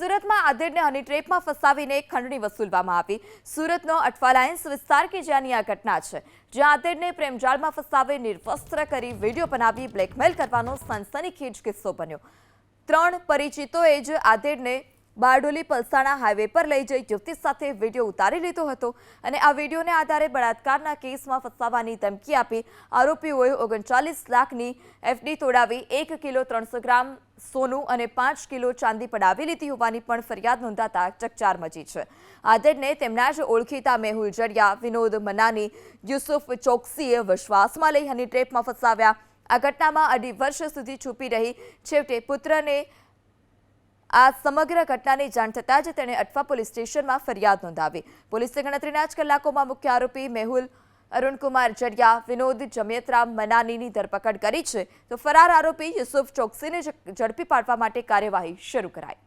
સુરતમાં આધેડને હની ટ્રેપમાં ફસાવીને ખંડણી વસૂલવામાં આવી। સુરતનો અઠવાલાઇન્સ વિસ્તાર કે જ્યાંની આ ઘટના છે, જ્યાં આધેડને પ્રેમજાળમાં ફસાવી નિર્વસ્ત્ર કરી વિડીયો બનાવી બ્લેકમેલ કરવાનો સનસનીખેજ કિસ્સો બન્યો। 3 પરિચિતોએ જ આધેડને બારડોલી પલસાણા હાઈવે પર લઈ જઈ યુવતી સાથે વિડીયો ઉતારી લીધો હતો અને આ વિડીયોને આધારે બળાત્કારના કેસમાં ફસાવવાની ધમકી આપી આરોપીઓએ 39 લાખની એફડી તોડાવી 1 કિલો 300 ગ્રામ સોનું અને 5 કિલો ચાંદી પડાવી લીધી હોવાની પણ ફરિયાદ નોંધાતા ચકચાર મચી છે। આધેડને તેમના જ ઓળખીતા મેહુલ જડિયા, વિનોદ મનાની, યુસુફ ચોકસીએ વિશ્વાસમાં લઈ હની ટ્રેપમાં ફસાવ્યા। આ ઘટનામાં 2.5 વર્ષ સુધી છુપી રહી છેવટે પુત્રને આ સમગ્ર ઘટનાની જાણ થતાં જ તેણે અઠવા પોલીસ સ્ટેશનમાં ફરિયાદ નોંધાવી। પોલીસે ગણતરીના જ કલાકોમાં મુખ્ય આરોપી મેહુલ અરુણકુમાર જડિયા, વિનોદ જમિયતરામ મનાનીની ધરપકડ કરી છે, તો ફરાર આરોપી યુસુફ ચોકસીને ઝડપી પાડવા માટે કાર્યવાહી શરૂ કરાઈ।